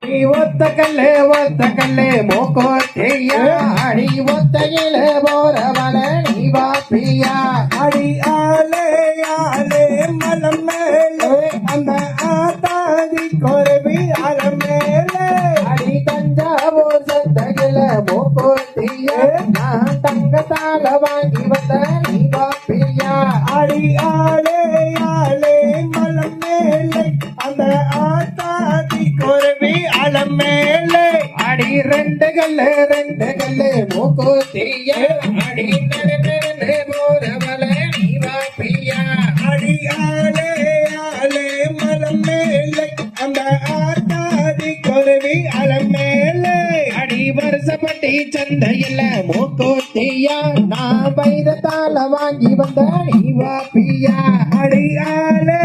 ஒத்த கல்லே மூக்கோட்டிய அடி ஒத்தையில போறவன நீ வாப்பியா அடி ஆலே ஆலே மலம் மேலே அந்த ஆத்தாதி கொரவி அலம் மேலே அடி தஞ்சாவூர் சந்தையில மூக்கோட்டிய நான் தங்கத்தால வாங்கி வந்த நீ வாப்பியா அடி ஆலே ஆலே மலம் மேலே அந்த ஆத்தாதி கொரவி அலம் மேலே அடி ரெண்டு கல்லு மூக்கோட்டிய அடி நடந்து போறவன நீ வாப்பியா அடி ஆலே ஆலே மலம் மேலே அந்த ஆத்தாதி கொரவி அலம் மேலே அடி வருஷப்பட்டி சந்தையில மூக்கோட்டியா நான் வைரத்தால வாங்கி வந்த நீ வாப்பியா அடி ஆலே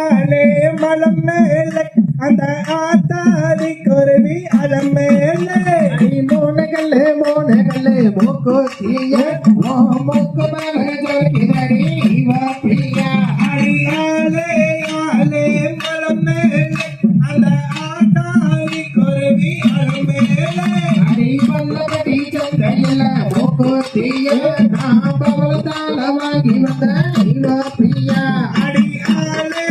ஆலே மலம் மேலே அந்த ஆத்தாதி கொரவி அலம் மேலே அடி மோனகல்ல மூக்கோட்டிய மூக்கு மேல ஜோக்கிதடி நீ வாப்பியா அடி ஆலே ஆலே மலம் மேலே அந்த ஆத்தாதி கொரவி அலம் மேலே அடி பல்லபடி சந்தையில மூக்கோட்டிய நான் பவளத்தால வாங்கி வந்த நீ வாப்பியா அடி ஆலே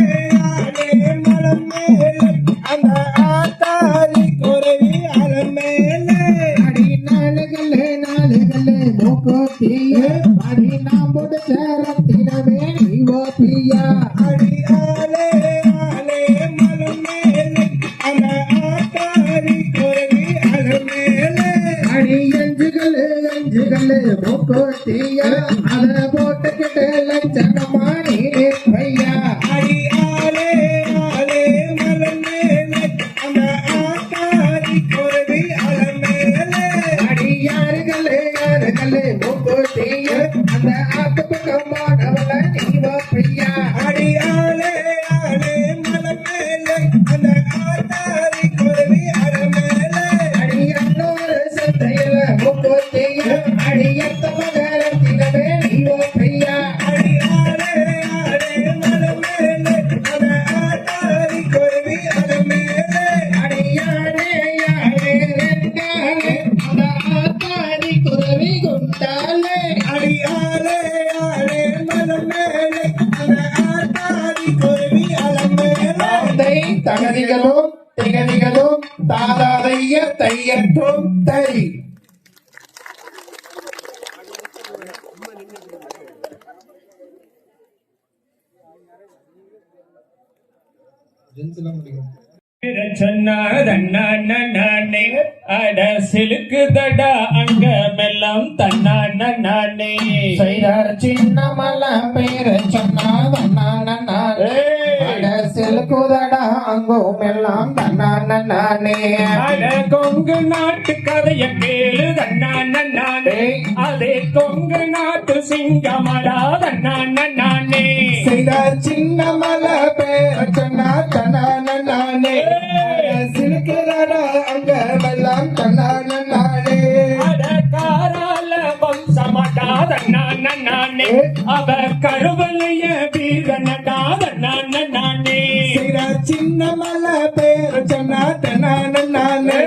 ஆலே மலம் மேலே அந்த ஆத்தாதி கொரவி அலம் மேலே அடி நாலு கல்லு மூக்கோட்டிய அடி நாம் முடிச்ச ரத்தினமே நீ வாப்பியா அடி ஆலே ஆலே மலம் மேலே அந்த ஆத்தாதி கொரவி அலம் மேலே அடி அஞ்சு கல்லு மூக்கோட்டிய அத போட்டுக்கிட்டு லட்சணமா நீ பையா அடி ஆலே ஆலே மலம் மேலே அந்த ஆத்தாதி கொரவி அலம் மேலே அடி யாரு கல்லு மூக்கோட்டிய அந்த ஆத்து பக்கம் மாடவள நீ வாப்பியா அடி ஆலே ஆலே மலம் மேலே அந்த ஆத்தாதி கொரவி அலம் மேலே அடி அன்னோரு சந்தையில மூக்கோட்டிய அடி எத்த மகரத்தினமே நீ வாப்பியா அடி ஆலே ஆலே மலம் மேலே அந்த ஆத்தாதி கொரவி அலம் மேலே அடியானே ரெண்டாலே அந்த ஆத்தாடி குருவி குண்டாலே அடி ஆலே ஆலே மலம் மேலே அந்த ஆத்தாதி கொரவி அலம் மேலே அதை தகதிகளும் திகதிகளும் தாதாதைய தையற்றும் தரி சொன்னானே அட சிலுக்குதடா அங்கமெல்லாம் தன்னானே செய்தார் சின்ன மலை பேர சொன்னானே செலுக்குதடா அங்கும் எல்லாம் தன்னானே அட கொங்கு நாட்டு கதைய கேளு தன்னானே அதே கொங்கு நாட்டு சிங்கமடா தன்னானே செய்தார் சின்ன மலை பேர சொன்னா தன்னானே சிலுக்குதடா அங்கமெல்லாம் தன்னானே அட காரால வம்சமடா தன்னானே அவ கருவலைய வீரனடா தன்னானே செய்தார் சின்ன மலை பேர சொன்னா தன்னானே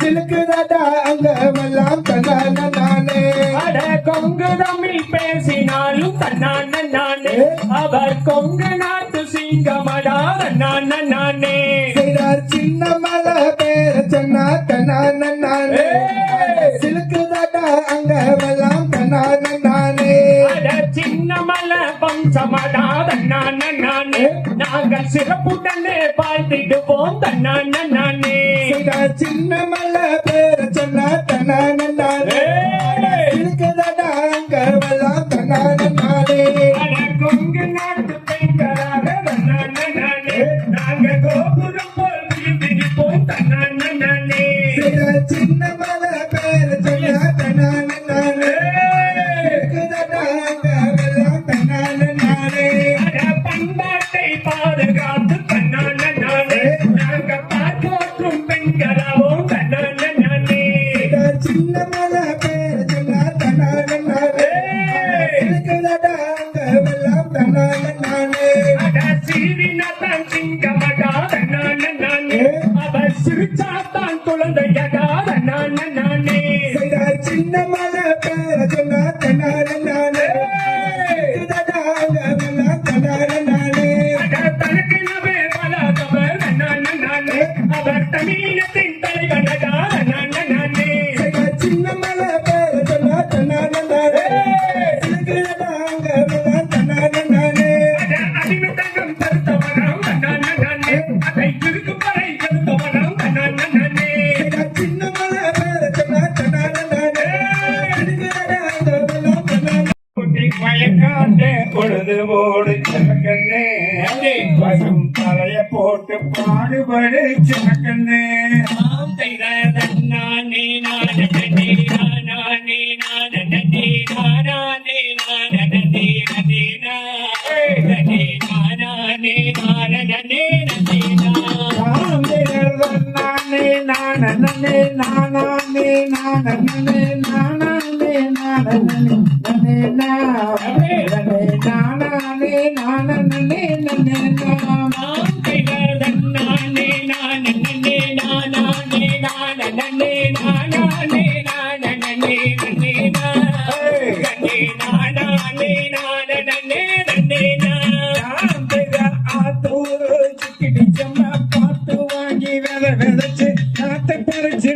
சிலுக்குதடா அங்கமெல்லாம் தன்னானே அட கொங்கு தமிழ் பேசினாலும் தன்னானே அவர் கொங்கு நாட்டு சிங்கமடா தன்னானே செய்தார் சின்ன மலை பேர சொன்னா தன்னானே சிலுக்குதடா அங்கமெல்லாம் தன்னானே அட சின்ன மலை வம்சமடா தன்னானே நாங்கள் சிறப்புடனே வாழ்த்திடுவோம் தன்னானே செய்தார் சின்ன மலை பேர சொன்னா தன்னானே சிலுக்குதடா அங்கமெல்லாம் தன்னானே அட கொங்கு நாட்டு பெண்களாக தன்னானே நாங்கள் கோபுரம் போல் விழிப்போம் தன்னானே செய்தார் சின்ன மலை பேர சொன்னா தன்னானே சிலுக்குதடா அங்கமெல்லாம் தன்னானே அட பண்பாட்டை பாதுகாத்து தன்னானே நாங்க பார்ப்போற்றும் பெண்களாவும் தன்னானே சிரிச்சாத்தான் குழந்தையடா நானே செய்தார் சின்ன மலை பேர சொன்னா தன்னாலே தன்னாலே தனக்கெனவே வளர்ந்தவர் நானே அவர் தமிழத்தின் தலைவனடா நானே செய்தார் சின்ன மலை பேர சொன்னா தன்னாலே தன்னாலே அடிமத்தங்கம் தருத்தவனம் நானே அதை இருக்கும் வரை எடுத்தவனம் நானே சின்ன மலை பேர சொன்னா தன்னாலே குட்டி மயக்காண்டே பொழுது ஓடு சின்னக்கண்ணே வசம் தலைய போட்டு பாடுபடு சின்னக்கண்ணே நானே நானே நானே நானே நானே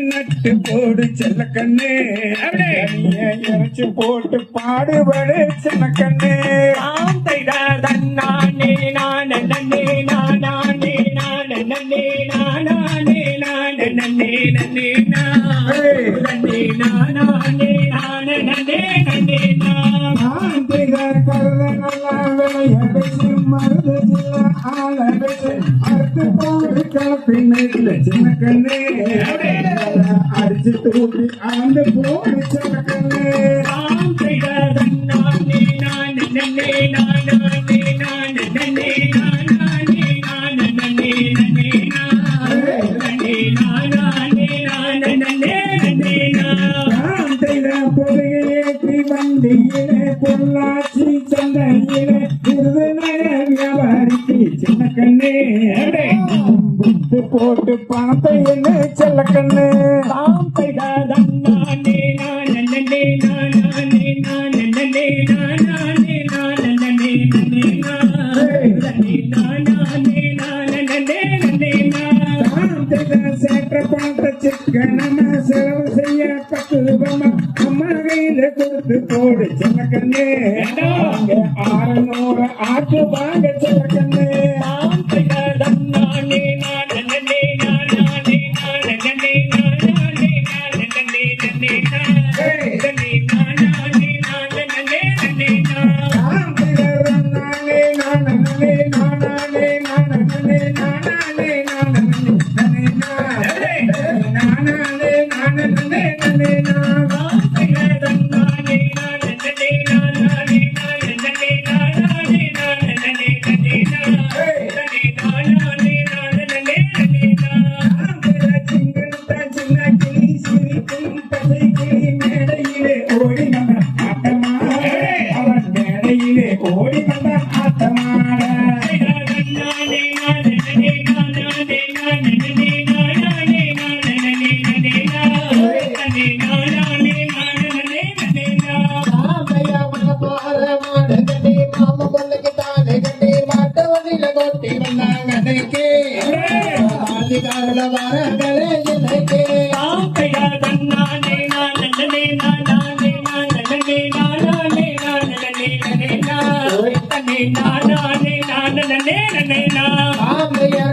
நட்டு போடு செல்லக்கண்ணே இறைச்சி போட்டு பாடுபடு சின்னக்கண்ணே நானே நானே நானே நானே நானே நானே நானே சின்னக்கண்ணே அடிச்சு தூக்கி ஆண்டு போடு சின்னக்கண்ணே பொருகேற்றி வண்டியிலே பொள்ளாச்சி சந்தையிலே விருதுநகர வியாபாரிக்கு சின்னக்கண்ணே விட்டு போட்டு பணத்தை என்ன செல்லக்கண்ணே சேற்ற பணத்தை சிக்கனமா செலவு செய்ய பக்குவமா அம்மா கையில கொடுத்து போடு சின்னக்கண்ணே 600 ஆட்டு வாங்க சின்னக்கண்ணே ஓடி வந்த ஆட்டமாட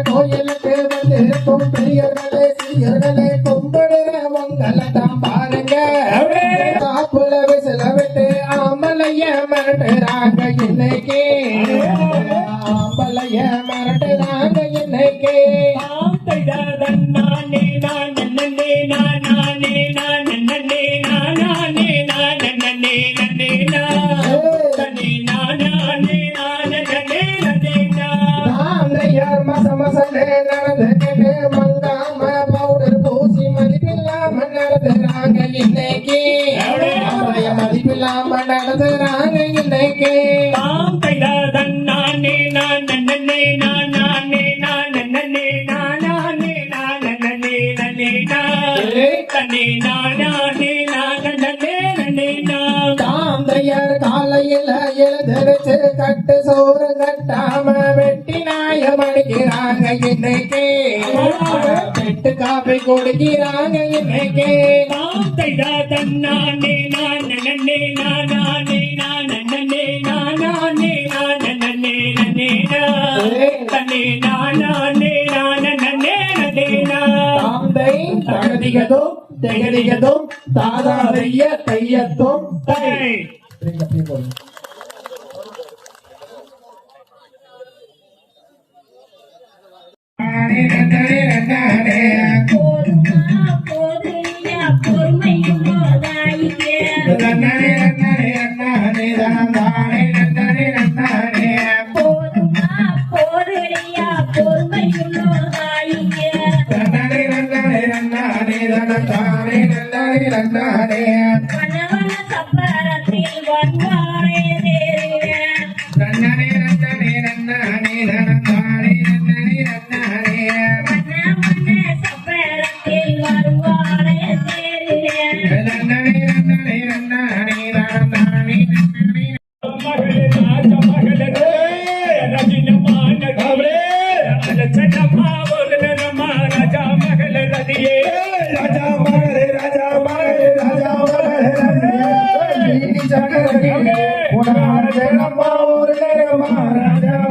கோயிலுக்கு வந்திருக்கும் பெரியவர்களே சிறியவர்களே கும்பிடுற உங்களை தான் பாருங்க காப்புல விசில விட்டு ஆம்பளைய மிரட்டுறாங்க இன்னைக்கு ஆம்பளைய மிரட்டுறாங்க இன்னைக்கு மசமசனே நடந்துக்கிட்டு மங்காம பவுடர் பூசி மதிப்பில்லாம நடத்துறாங்க இன்னைக்கு மதிப்பில்லாம நடத்துறாங்க இன்னைக்கு நானே தாந்தையர் காலையில எழுந்திருச்சு கட்டு சோறு கட்டாம வெட்டி நாயம் அடிக்கிறாங்க இன்னைக்கு வெட்டு காப்பி குடிக்கிறாங்க இன்னைக்கு தாந்தை தகதிகதும் தெகதிகதும் தாதாதைய தையத்தும் தை ராஜா